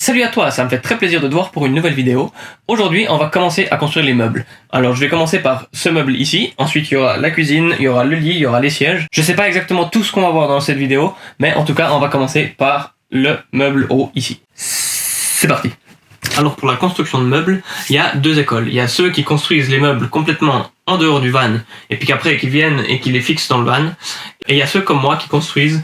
Salut à toi, ça me fait très plaisir de te voir pour une nouvelle vidéo. Aujourd'hui, on va commencer à construire les meubles. Alors, je vais commencer par ce meuble ici. Ensuite, il y aura la cuisine, il y aura le lit, il y aura les sièges. Je sais pas exactement tout ce qu'on va voir dans cette vidéo, mais en tout cas, on va commencer par le meuble haut ici. C'est parti. Alors, pour la construction de meubles, il y a deux écoles. Il y a ceux qui construisent les meubles complètement en dehors du van, et puis qu'après, qui viennent et qui les fixent dans le van. Et il y a ceux comme moi qui construisent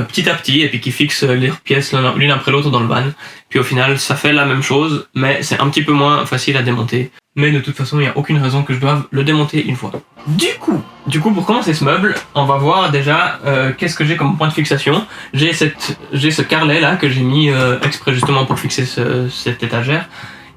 petit à petit, et puis qui fixent les pièces l'une après l'autre dans le van. Puis au final, ça fait la même chose, mais c'est un petit peu moins facile à démonter. Mais de toute façon, il n'y a aucune raison que je doive le démonter une fois. Du coup, pour commencer ce meuble, on va voir déjà qu'est-ce que j'ai comme point de fixation. J'ai ce carrelet là que j'ai mis exprès justement pour fixer cette étagère.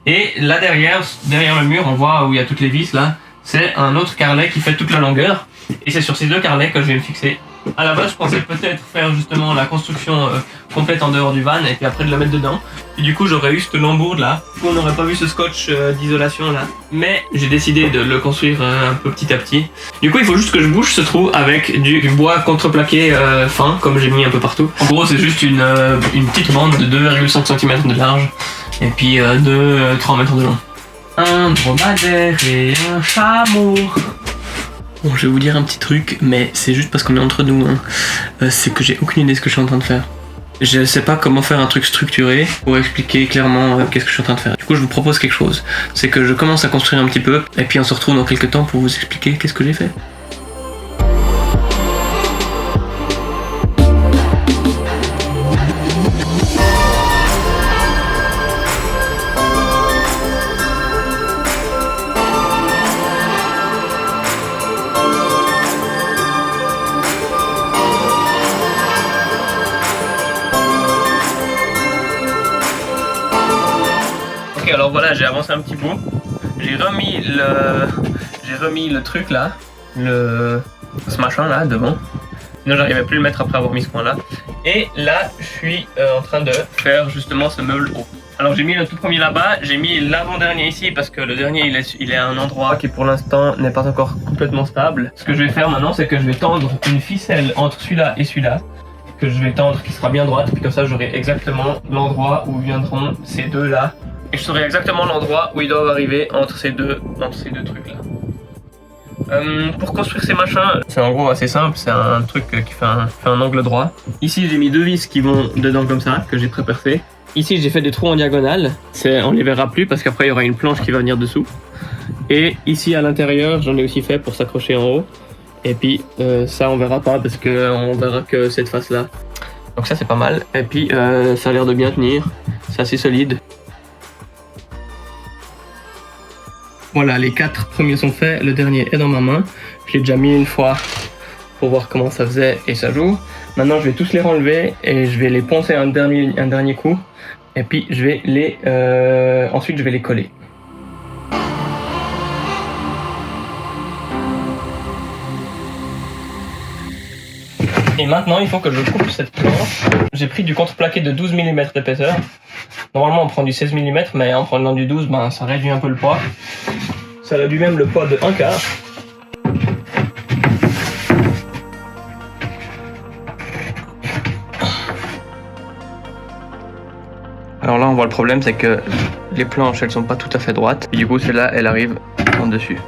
Et là derrière le mur, on voit où il y a toutes les vis là, c'est un autre carrelet qui fait toute la longueur. Et c'est sur ces deux carrelets que je vais me fixer. À la base, je pensais peut-être faire justement la construction complète en dehors du van et puis après de la mettre dedans. Et du coup, j'aurais eu cette lambourde là. On n'aurait pas vu ce scotch d'isolation là. Mais j'ai décidé de le construire un peu petit à petit. Du coup, il faut juste que je bouche ce trou avec du bois contreplaqué fin, comme j'ai mis un peu partout. En gros, c'est juste une petite bande de 2,5 cm de large et puis de 3 mètres de long. Un dromadaire et un chameau. Bon, je vais vous dire un petit truc, mais c'est juste parce qu'on est entre nous, hein. C'est que j'ai aucune idée de ce que je suis en train de faire. Je sais pas comment faire un truc structuré pour expliquer clairement qu'est-ce que je suis en train de faire. Du coup, je vous propose quelque chose. C'est que je commence à construire un petit peu, et puis on se retrouve dans quelques temps pour vous expliquer qu'est-ce que j'ai fait. Ok, alors voilà, j'ai avancé un petit bout. J'ai remis le truc là, ce machin là devant. Sinon j'arrivais plus à le mettre après avoir mis ce coin là. Et là, je suis en train de faire justement ce meuble haut. Alors j'ai mis le tout premier là-bas, j'ai mis l'avant-dernier ici parce que le dernier il est à un endroit qui pour l'instant n'est pas encore complètement stable. Ce que je vais faire maintenant, c'est que je vais tendre une ficelle entre celui-là et celui-là, que je vais tendre qui sera bien droite, puis comme ça j'aurai exactement l'endroit où viendront ces deux là. Et je saurai exactement l'endroit où ils doivent arriver entre ces deux trucs là. Pour construire ces machins, c'est en gros assez simple, c'est un truc qui fait un angle droit. Ici j'ai mis deux vis qui vont dedans comme ça, que j'ai pré-percé. Ici j'ai fait des trous en diagonale, on les verra plus parce qu'après il y aura une planche qui va venir dessous. Et ici à l'intérieur j'en ai aussi fait pour s'accrocher en haut. Et puis ça on verra pas parce qu'on verra que cette face là. Donc ça c'est pas mal. Et puis ça a l'air de bien tenir, c'est assez solide. Voilà, les 4 premiers sont faits, le dernier est dans ma main. Je l'ai déjà mis une fois pour voir comment ça faisait et ça joue. Maintenant je vais tous les renlever et je vais les poncer un dernier coup. Et puis je vais ensuite je vais les coller. Et maintenant il faut que je coupe cette planche. J'ai pris du contreplaqué de 12 mm d'épaisseur. Normalement on prend du 16 mm, mais en prenant du 12, ben, ça réduit un peu le poids. Ça réduit même le poids de 1/4. Alors là on voit le problème, c'est que les planches elles sont pas tout à fait droites. Et du coup celle-là elle arrive en dessus.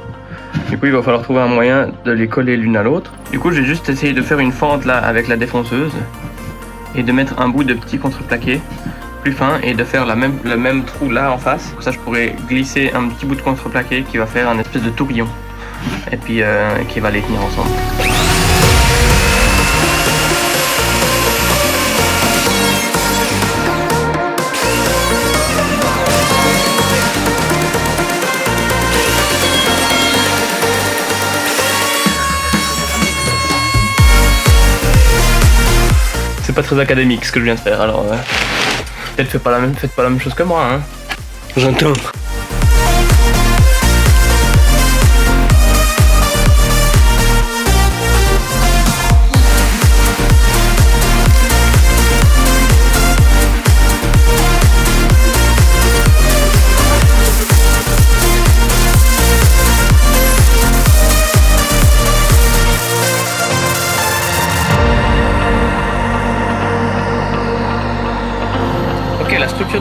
Du coup il va falloir trouver un moyen de les coller l'une à l'autre. Du coup j'ai juste essayé de faire une fente là avec la défonceuse et de mettre un bout de petit contreplaqué plus fin et de faire le même trou là en face. Comme ça je pourrais glisser un petit bout de contreplaqué qui va faire un espèce de tourbillon et puis qui va les tenir ensemble. C'est pas très académique ce que je viens de faire, alors peut-être faites pas la même chose que moi, hein. J'entends.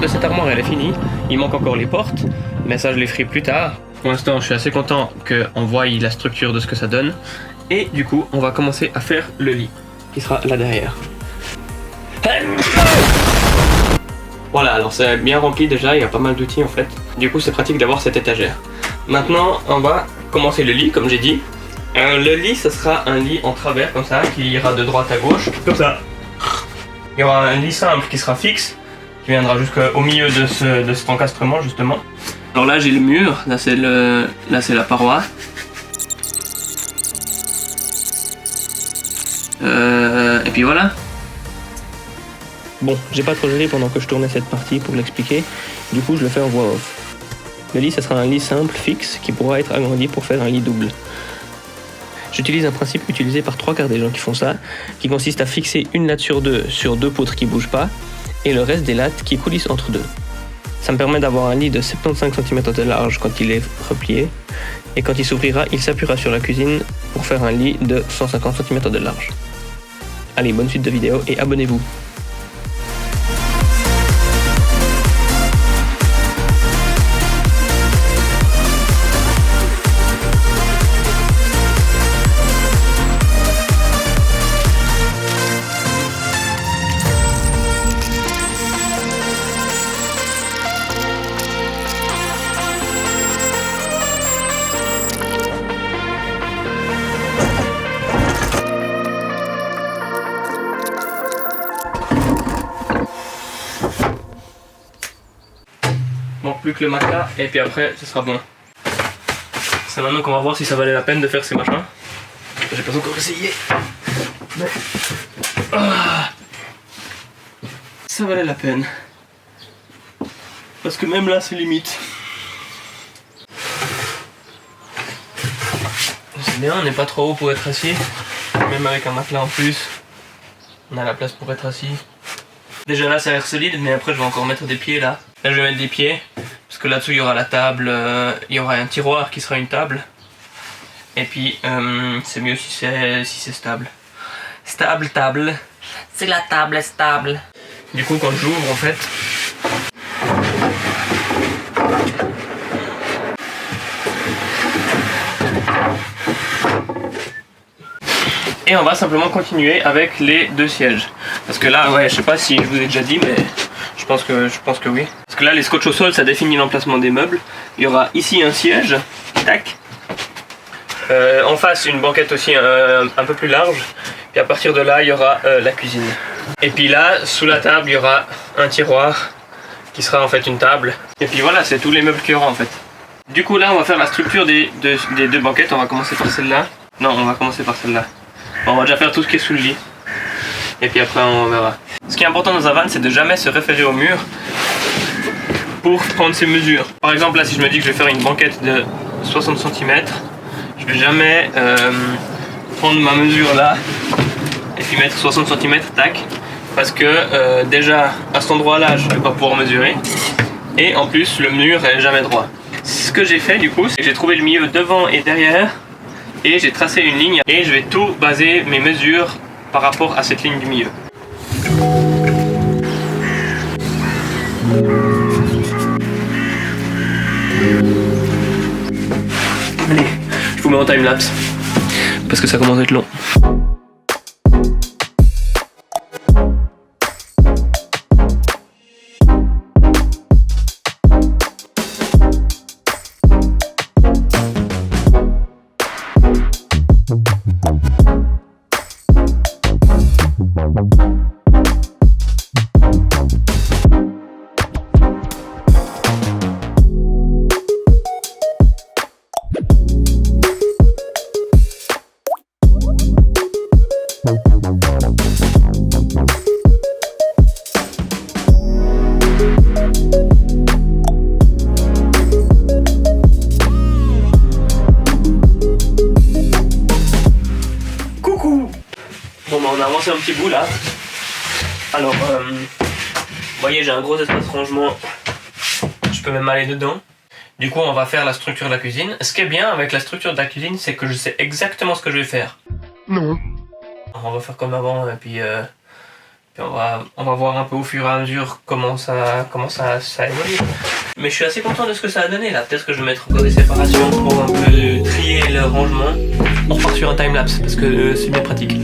de cette armoire elle est finie. Il manque encore les portes, mais ça je les ferai plus tard. Pour l'instant je suis assez content qu'on voie la structure de ce que ça donne. Et du coup on va commencer à faire le lit, qui sera là derrière. Voilà, alors c'est bien rempli déjà, il y a pas mal d'outils en fait. Du coup c'est pratique d'avoir cette étagère. Maintenant on va commencer le lit comme j'ai dit. Le lit ça sera un lit en travers comme ça, qui ira de droite à gauche, comme ça. Il y aura un lit simple qui sera fixe, qui viendra jusqu'au milieu de cet encastrement justement. Alors là j'ai le mur, là c'est la paroi. Et puis voilà. Bon, j'ai pas trop géré pendant que je tournais cette partie pour l'expliquer, du coup je le fais en voix off. Le lit ça sera un lit simple, fixe, qui pourra être agrandi pour faire un lit double. J'utilise un principe utilisé par 3/4 des gens qui font ça, qui consiste à fixer une latte sur deux poutres qui bougent pas, et le reste des lattes qui coulissent entre deux. Ça me permet d'avoir un lit de 75 cm de large quand il est replié, et quand il s'ouvrira, il s'appuiera sur la cuisine pour faire un lit de 150 cm de large. Allez, bonne suite de vidéos et abonnez-vous. Manque plus que le matelas et puis après ce sera bon. C'est maintenant qu'on va voir si ça valait la peine de faire ces machins. J'ai pas encore essayé. Mais... ça valait la peine. Parce que même là c'est limite. C'est bien, on n'est pas trop haut pour être assis. Même avec un matelas en plus, on a la place pour être assis. Déjà là ça a l'air solide, mais après je vais encore mettre des pieds là. Là je vais mettre des pieds, parce que là-dessous il y aura la table, il y aura un tiroir qui sera une table. Et puis c'est mieux si c'est stable. Stable, table. C'est la table stable. Du coup quand j'ouvre en fait, et on va simplement continuer avec les deux sièges. Parce que là, ouais, je sais pas si je vous ai déjà dit, mais je pense que oui. Parce que là, les scotch au sol, ça définit l'emplacement des meubles. Il y aura ici un siège, tac. En face, une banquette aussi un peu plus large. Puis à partir de là, il y aura la cuisine. Et puis là, sous la table, il y aura un tiroir qui sera en fait une table. Et puis voilà, c'est tous les meubles qu'il y aura en fait. Du coup, là, on va faire la structure des deux banquettes. On va commencer par celle-là. Non, on va commencer par celle-là. On va déjà faire tout ce qui est sous le lit. Et puis après on verra. Ce qui est important dans un van, c'est de jamais se référer au mur pour prendre ses mesures. Par exemple là, si je me dis que je vais faire une banquette de 60 cm, je vais jamais prendre ma mesure là et puis mettre 60 cm, tac. Parce que déjà à cet endroit là, je vais pas pouvoir mesurer. Et en plus le mur est jamais droit. Ce que j'ai fait du coup, c'est que j'ai trouvé le milieu devant et derrière. Et j'ai tracé une ligne et je vais tout baser mes mesures par rapport à cette ligne du milieu. Allez, je vous mets en timelapse parce que ça commence à être long. On a avancé un petit bout là. Alors, vous voyez, j'ai un gros espace rangement. Je peux même aller dedans. Du coup, on va faire la structure de la cuisine. Ce qui est bien avec la structure de la cuisine, c'est que je sais exactement ce que je vais faire. Non. On va faire comme avant, et puis Puis on va voir un peu au fur et à mesure comment ça évolue. Mais je suis assez content de ce que ça a donné là. Peut-être que je vais mettre encore des séparations pour un peu trier le rangement. On repart sur un timelapse parce que c'est bien pratique.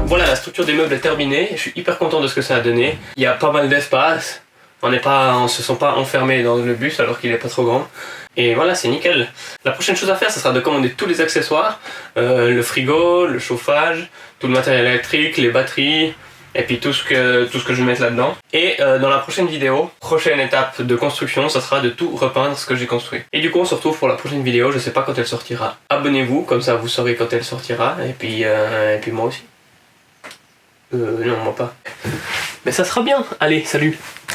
Voilà, la structure des meubles est terminée, je suis hyper content de ce que ça a donné. Il y a pas mal d'espace, on se sent pas enfermé dans le bus alors qu'il est pas trop grand. Et voilà, c'est nickel. La prochaine chose à faire, ce sera de commander tous les accessoires, le frigo, le chauffage, tout le matériel électrique, les batteries, et puis tout ce que je vais mettre là-dedans. Et dans la prochaine vidéo, prochaine étape de construction, ça sera de tout repeindre ce que j'ai construit. Et du coup, on se retrouve pour la prochaine vidéo, je sais pas quand elle sortira. Abonnez-vous, comme ça vous saurez quand elle sortira, et puis moi aussi. Non, moi pas. Mais ça sera bien. Allez, salut.